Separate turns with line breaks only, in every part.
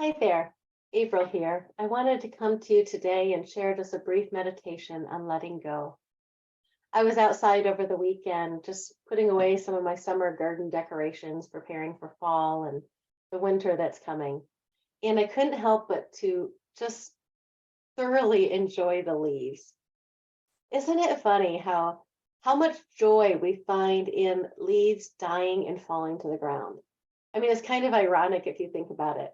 Hi there, April here. I wanted to come to you today and share just a brief meditation on letting go. I was outside over the weekend just putting away some of my summer garden decorations, preparing for fall and the winter that's coming. And I couldn't help but to just thoroughly enjoy the leaves. Isn't it funny how much joy we find in leaves dying and falling to the ground? I mean, it's kind of ironic if you think about it.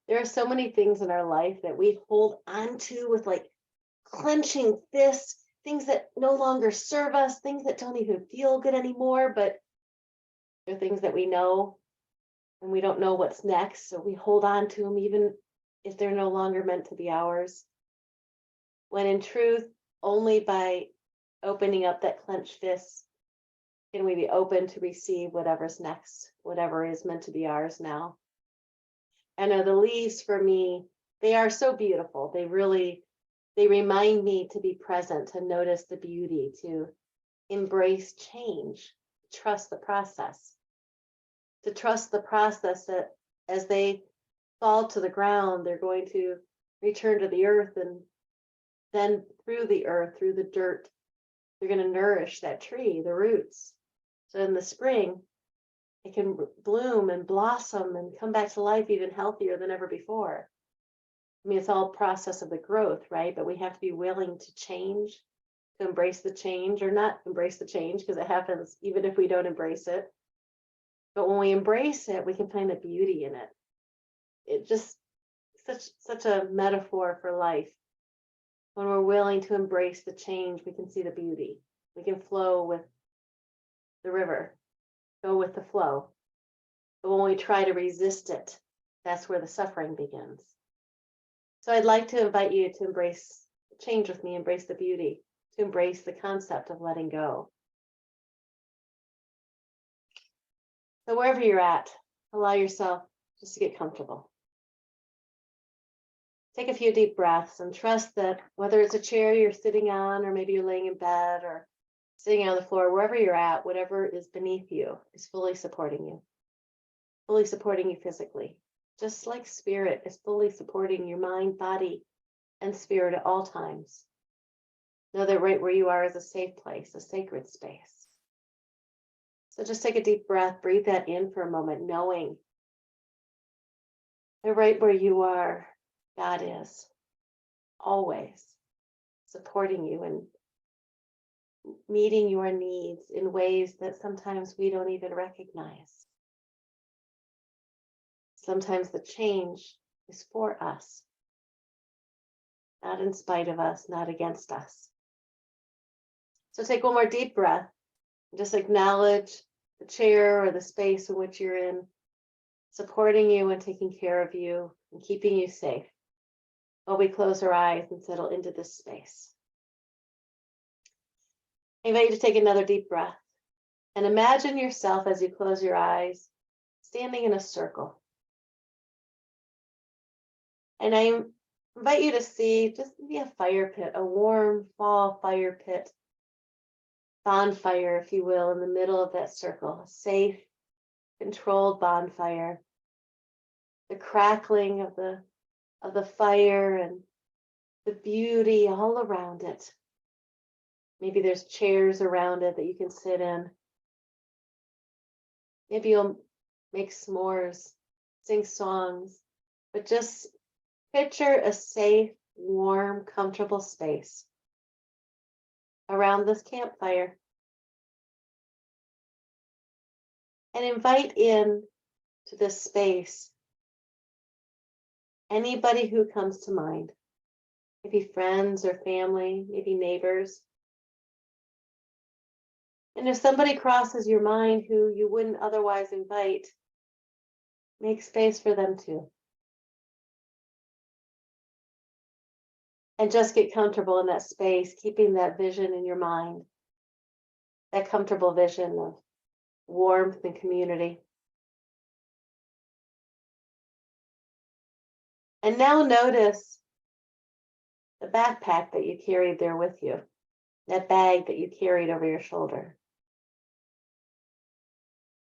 There are so many things in our life that we hold on to with like clenching fists, things that no longer serve us, things that don't even feel good anymore, but they're things that we know and we don't know what's next. So we hold on to them even if they're no longer meant to be ours. When in truth, only by opening up that clenched fist can we be open to receive whatever's next, whatever is meant to be ours now. And the leaves for me, they are so beautiful. They remind me to be present, to notice the beauty, to embrace change, trust the process, to trust the process that as they fall to the ground, they're going to return to the earth, and then through the earth, through the dirt, they're going to nourish that tree, the roots. So in the spring, it can bloom and blossom and come back to life even healthier than ever before. I mean, it's all process of the growth, right? But we have to be willing to change, to embrace the change, or not embrace the change because it happens even if we don't embrace it. But when we embrace it, we can find the beauty in it. It just such a metaphor for life. When we're willing to embrace the change, we can see the beauty. We can flow with the river, go with the flow. But when we try to resist it, that's where the suffering begins. So I'd like to invite you to embrace change with me, embrace the beauty, to embrace the concept of letting go. So wherever you're at, allow yourself just to get comfortable. Take a few deep breaths and trust that whether it's a chair you're sitting on, or maybe you're laying in bed or sitting on the floor, wherever you're at, whatever is beneath you is fully supporting you physically. Just like spirit is fully supporting your mind, body, and spirit at all times. Know that right where you are is a safe place, a sacred space. So just take a deep breath, breathe that in for a moment, knowing that right where you are, God is always supporting you and meeting your needs in ways that sometimes we don't even recognize. Sometimes the change is for us, not in spite of us, not against us. So take one more deep breath and just acknowledge the chair or the space in which you're in, supporting you and taking care of you and keeping you safe while we close our eyes and settle into this space. I invite you to take another deep breath and imagine yourself as you close your eyes, standing in a circle. And I invite you to see just maybe a fire pit, a warm fall fire pit, bonfire, if you will, in the middle of that circle, a safe, controlled bonfire. The crackling of the fire and the beauty all around it. Maybe there's chairs around it that you can sit in. Maybe you'll make s'mores, sing songs, but just picture a safe, warm, comfortable space around this campfire. And invite in to this space anybody who comes to mind. Maybe friends or family, maybe neighbors. And if somebody crosses your mind who you wouldn't otherwise invite, make space for them too. And just get comfortable in that space, keeping that vision in your mind, that comfortable vision of warmth and community. And now notice the backpack that you carried there with you, that bag that you carried over your shoulder.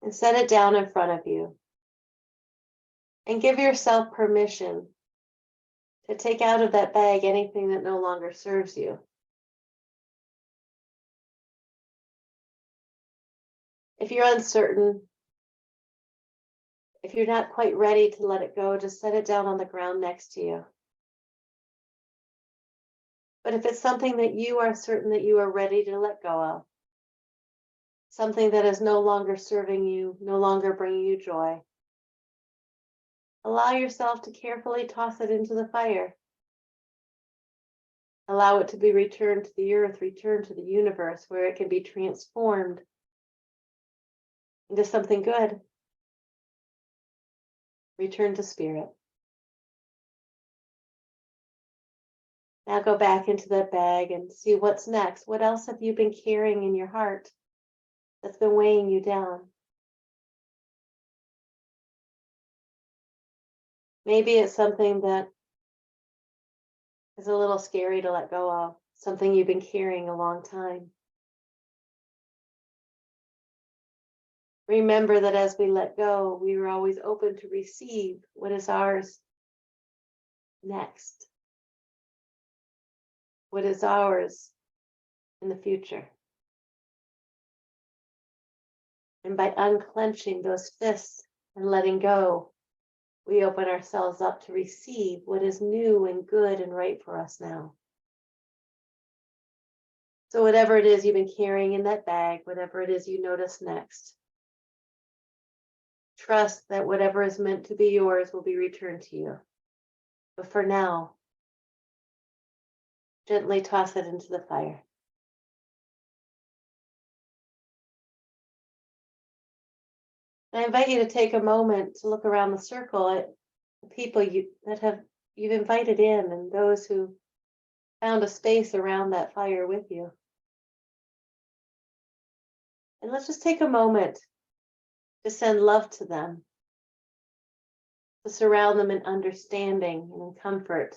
And set it down in front of you. And give yourself permission to take out of that bag anything that no longer serves you. If you're uncertain, if you're not quite ready to let it go, just set it down on the ground next to you. But if it's something that you are certain that you are ready to let go of, something that is no longer serving you, no longer bringing you joy, allow yourself to carefully toss it into the fire. Allow it to be returned to the earth, returned to the universe, where it can be transformed into something good. Return to spirit. Now go back into that bag and see what's next. What else have you been carrying in your heart that's been weighing you down? Maybe it's something that is a little scary to let go of, something you've been carrying a long time. Remember that as we let go, we are always open to receive what is ours next, what is ours in the future. And by unclenching those fists and letting go, we open ourselves up to receive what is new and good and right for us now. So whatever it is you've been carrying in that bag, whatever it is you notice next, trust that whatever is meant to be yours will be returned to you. But for now, gently toss it into the fire. I invite you to take a moment to look around the circle at the people you've invited in and those who found a space around that fire with you. And let's just take a moment to send love to them, to surround them in understanding and in comfort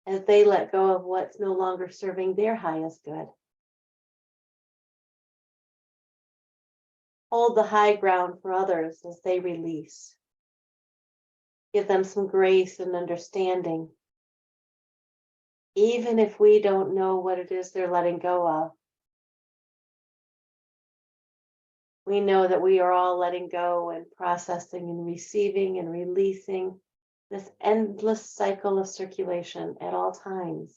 as they let go of what's no longer serving their highest good. Hold the high ground for others as they release. Give them some grace and understanding. Even if we don't know what it is they're letting go of, we know that we are all letting go and processing and receiving and releasing this endless cycle of circulation at all times.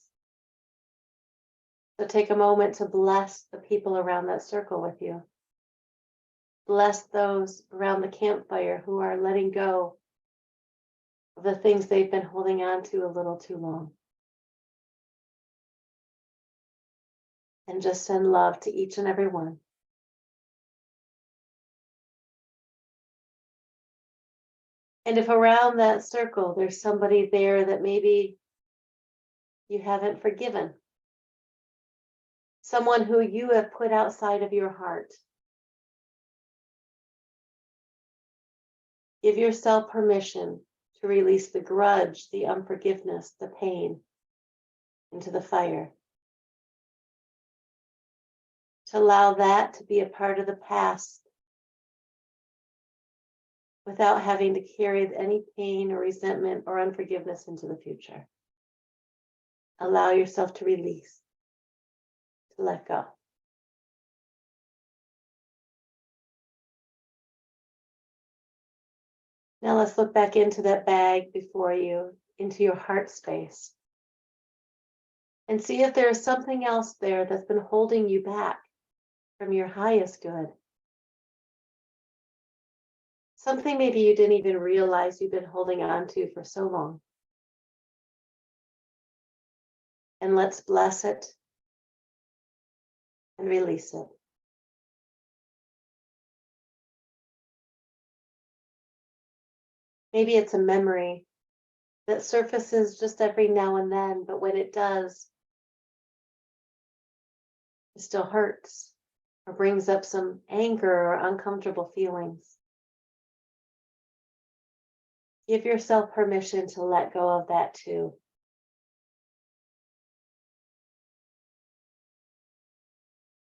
So take a moment to bless the people around that circle with you. Bless those around the campfire who are letting go of the things they've been holding on to a little too long. And just send love to each and every one. And if around that circle there's somebody there that maybe you haven't forgiven, someone who you have put outside of your heart, give yourself permission to release the grudge, the unforgiveness, the pain into the fire. To allow that to be a part of the past without having to carry any pain or resentment or unforgiveness into the future. Allow yourself to release, to let go. Now let's look back into that bag before you, into your heart space, and see if there is something else there that's been holding you back from your highest good. Something maybe you didn't even realize you've been holding on to for so long. And let's bless it and release it. Maybe it's a memory that surfaces just every now and then, but when it does, it still hurts or brings up some anger or uncomfortable feelings. Give yourself permission to let go of that too.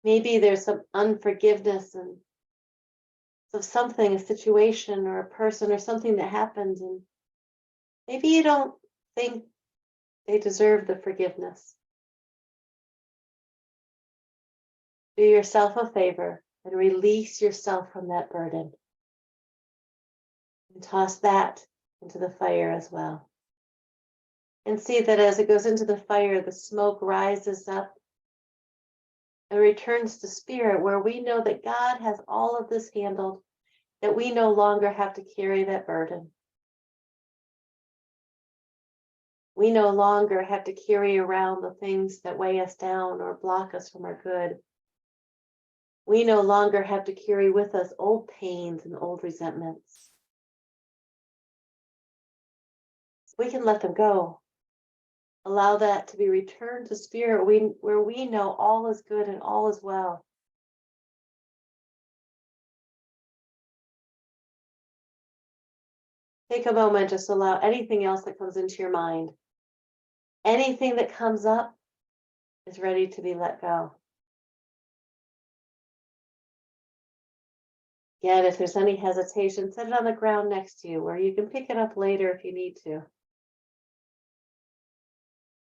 Maybe there's some unforgiveness and of something, a situation or a person or something that happens, and maybe you don't think they deserve the forgiveness. Do yourself a favor and release yourself from that burden. And toss that into the fire as well. And see that as it goes into the fire, the smoke rises up and returns to spirit, where we know that God has all of this handled, that we no longer have to carry that burden. We no longer have to carry around the things that weigh us down or block us from our good. We no longer have to carry with us old pains and old resentments. We can let them go. Allow that to be returned to spirit, where we know all is good and all is well. Take a moment, just allow anything else that comes into your mind. Anything that comes up is ready to be let go. Again, if there's any hesitation, set it on the ground next to you, where you can pick it up later if you need to.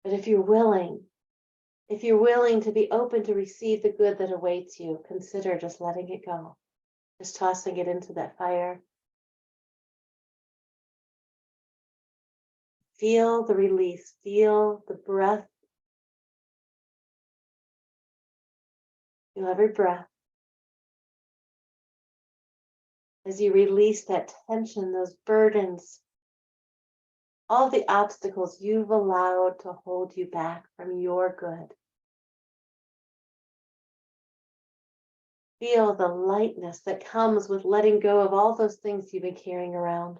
But if you're willing to be open to receive the good that awaits you, consider just letting it go, just tossing it into that fire. Feel the release, feel the breath. Feel every breath. As you release that tension, those burdens, all the obstacles you've allowed to hold you back from your good. Feel the lightness that comes with letting go of all those things you've been carrying around.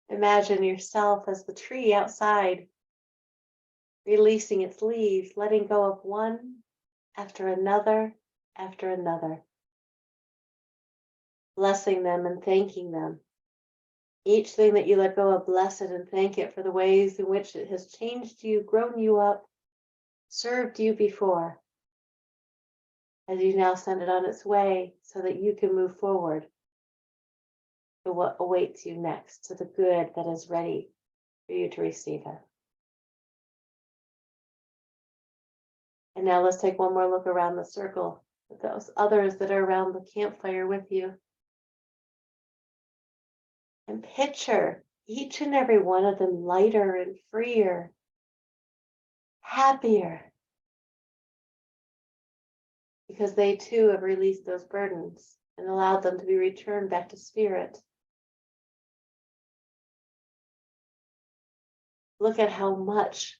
Imagine yourself as the tree outside, releasing its leaves, letting go of one after another, blessing them and thanking them. Each thing that you let go of, bless it and thank it for the ways in which it has changed you, grown you up, served you before, as you now send it on its way so that you can move forward to what awaits you next, to the good that is ready for you to receive it. And now let's take one more look around the circle with those others that are around the campfire with you. And picture each and every one of them lighter and freer, happier, because they too have released those burdens and allowed them to be returned back to spirit. Look at how much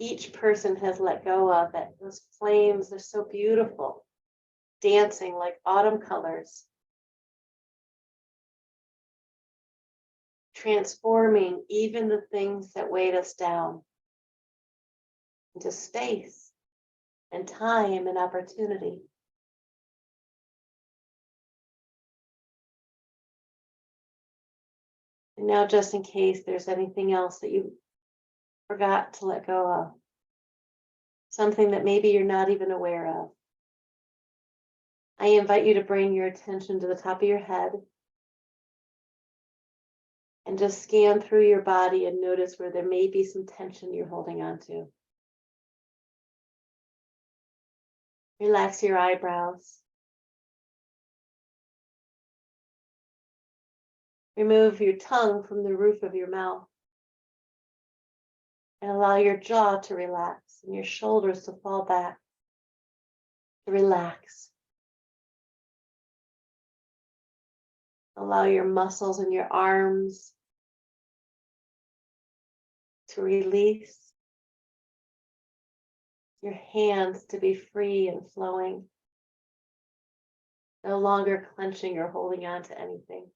each person has let go of it. Those flames are so beautiful, dancing like autumn colors, transforming even the things that weighed us down into space and time and opportunity. And now, just in case there's anything else that you forgot to let go of, something that maybe you're not even aware of, I invite you to bring your attention to the top of your head and just scan through your body and notice where there may be some tension you're holding on to. Relax your eyebrows. Remove your tongue from the roof of your mouth and allow your jaw to relax and your shoulders to fall back, to relax. Allow your muscles in your arms to release, your hands to be free and flowing, no longer clenching or holding on to anything.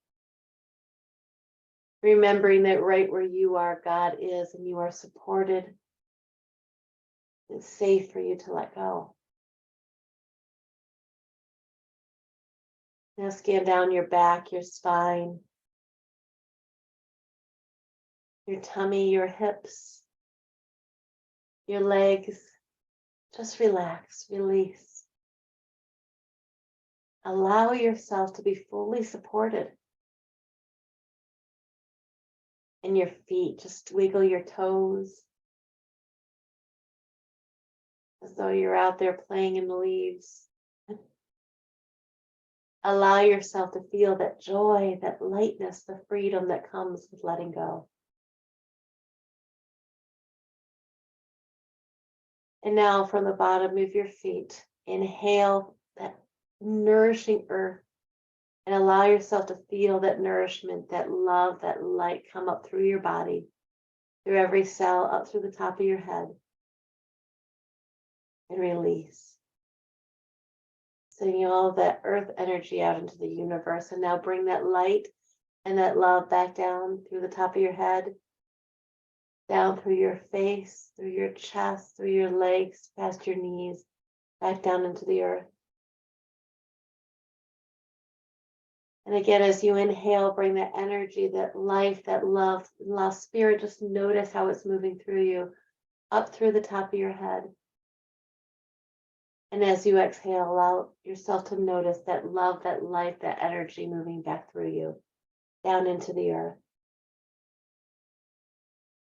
Remembering that right where you are, God is, and you are supported. It's safe for you to let go. Now scan down your back, your spine, your tummy, your hips, your legs. Just relax, release. Allow yourself to be fully supported in your feet. Just wiggle your toes as though you're out there playing in the leaves. Allow yourself to feel that joy, that lightness, the freedom that comes with letting go. And now from the bottom of your feet, inhale that nourishing earth and allow yourself to feel that nourishment, that love, that light come up through your body, through every cell, up through the top of your head, and release. Sending all of that earth energy out into the universe. And now bring that light and that love back down through the top of your head, down through your face, through your chest, through your legs, past your knees, back down into the earth. And again, as you inhale, bring that energy, that life, that love, spirit, just notice how it's moving through you, up through the top of your head. And as you exhale, allow yourself to notice that love, that life, that energy moving back through you, down into the earth.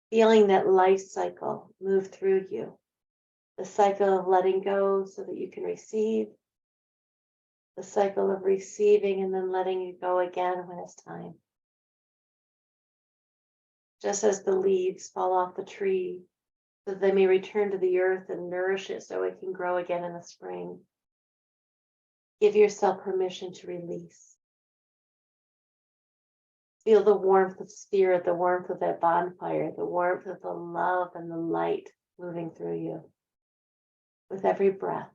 Feeling that life cycle move through you, the cycle of letting go so that you can receive, the cycle of receiving and then letting you go again when it's time. Just as the leaves fall off the tree, so that they may return to the earth and nourish it so it can grow again in the spring. Give yourself permission to release. Feel the warmth of spirit, the warmth of that bonfire, the warmth of the love and the light moving through you with every breath.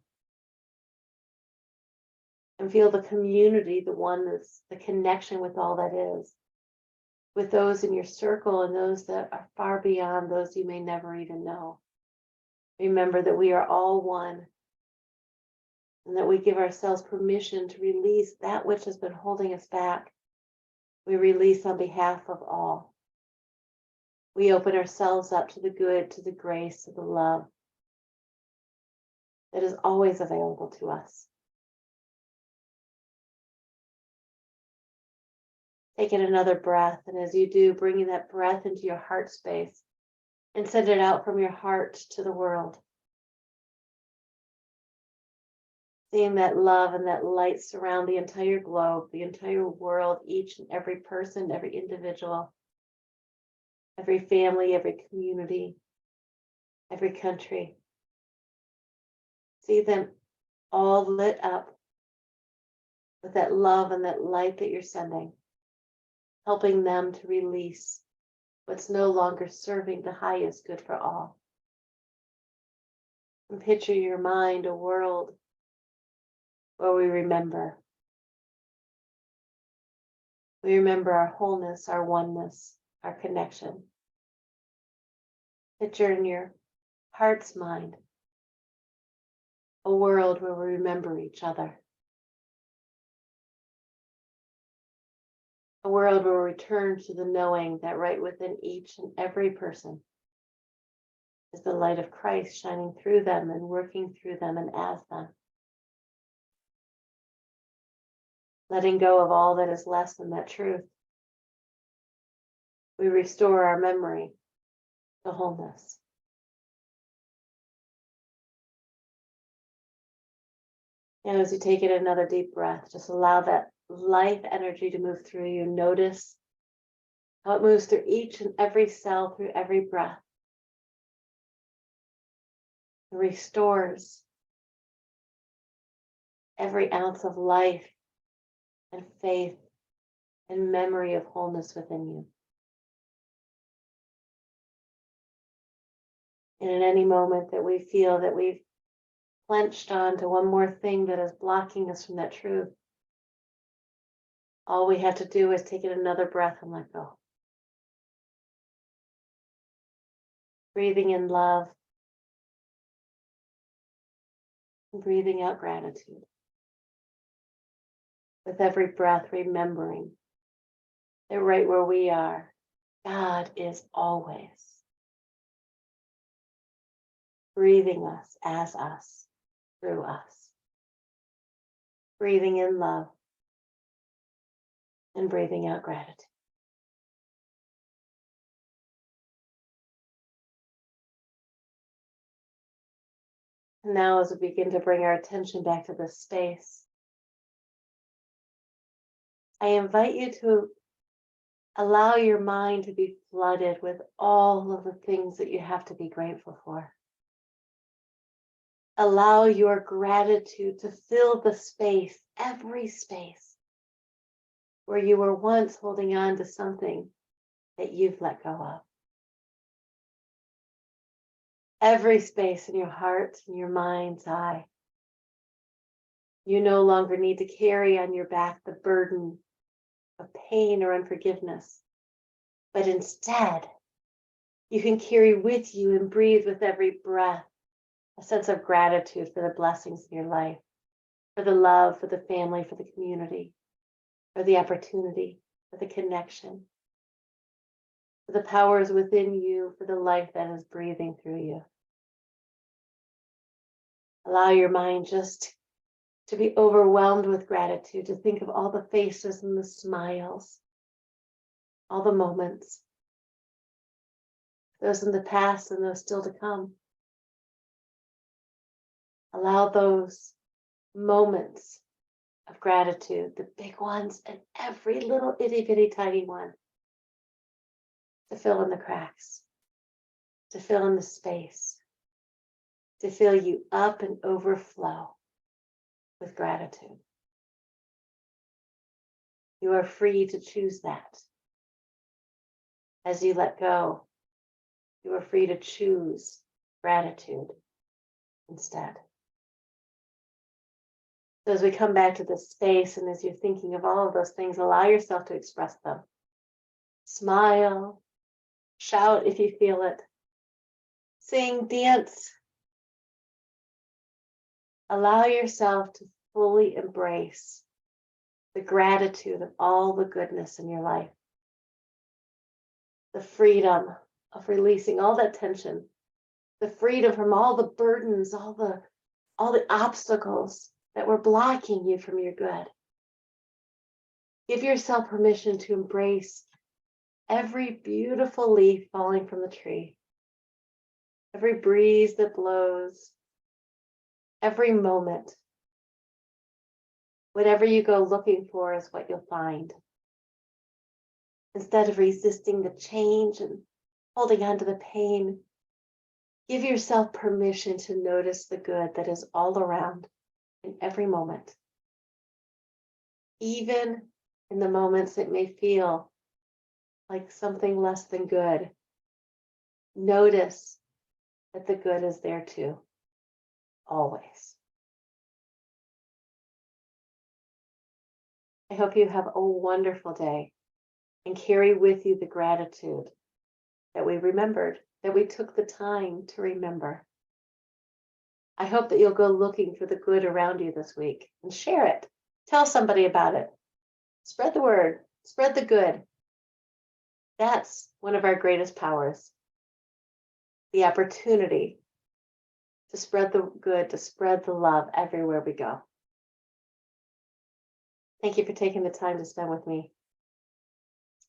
And feel the community, the oneness, the connection with all that is, with those in your circle and those that are far beyond, those you may never even know. Remember that we are all one and that we give ourselves permission to release that which has been holding us back. We release on behalf of all. We open ourselves up to the good, to the grace, to the love that is always available to us. Take in another breath, and as you do, bringing that breath into your heart space and send it out from your heart to the world. Seeing that love and that light surround the entire globe, the entire world, each and every person, every individual, every family, every community, every country. See them all lit up with that love and that light that you're sending, helping them to release what's no longer serving the highest good for all. And picture your mind a world where we remember. We remember our wholeness, our oneness, our connection. Picture in your heart's mind a world where we remember each other. A world where we return to the knowing that right within each and every person is the light of Christ shining through them and working through them and as them. Letting go of all that is less than that truth, we restore our memory to wholeness. And as you take in another deep breath, just allow that life energy to move through you. Notice how it moves through each and every cell, through every breath. It restores every ounce of life and faith and memory of wholeness within you. And in any moment that we feel that we've clenched on to one more thing that is blocking us from that truth, all we have to do is take in another breath and let go. Breathing in love, and breathing out gratitude. With every breath, remembering that right where we are, God is always breathing us, as us, through us. breathing in love, and breathing out gratitude. And now, as we begin to bring our attention back to this space, I invite you to allow your mind to be flooded with all of the things that you have to be grateful for. Allow your gratitude to fill the space, every space, where you were once holding on to something that you've let go of. Every space in your heart and your mind's eye. You no longer need to carry on your back the burden of pain or unforgiveness, but instead, you can carry with you and breathe with every breath a sense of gratitude for the blessings in your life, for the love, for the family, for the community, for the opportunity, for the connection, for the powers within you, for the life that is breathing through you. Allow your mind just to be overwhelmed with gratitude, to think of all the faces and the smiles, all the moments, those in the past and those still to come. Allow those moments of gratitude, the big ones and every little itty bitty tiny one, to fill in the cracks, to fill in the space, to fill you up and overflow with gratitude. You are free to choose that. As you let go, you are free to choose gratitude instead. So as we come back to this space, and as you're thinking of all of those things, allow yourself to express them. Smile, shout if you feel it, sing, dance. Allow yourself to fully embrace the gratitude of all the goodness in your life, the freedom of releasing all that tension, the freedom from all the burdens, all the obstacles that were blocking you from your good. Give yourself permission to embrace every beautiful leaf falling from the tree, every breeze that blows, every moment. Whatever you go looking for is what you'll find. Instead of resisting the change and holding on to the pain, give yourself permission to notice the good that is all around in every moment. Even in the moments that may feel like something less than good, notice that the good is there too, always. I hope you have a wonderful day and carry with you the gratitude that we remembered, that we took the time to remember. I hope that you'll go looking for the good around you this week and share it. Tell somebody about it. Spread the word, spread the good. That's one of our greatest powers. The opportunity to spread the good, to spread the love everywhere we go. Thank you for taking the time to spend with me.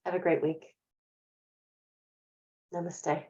Have a great week. Namaste.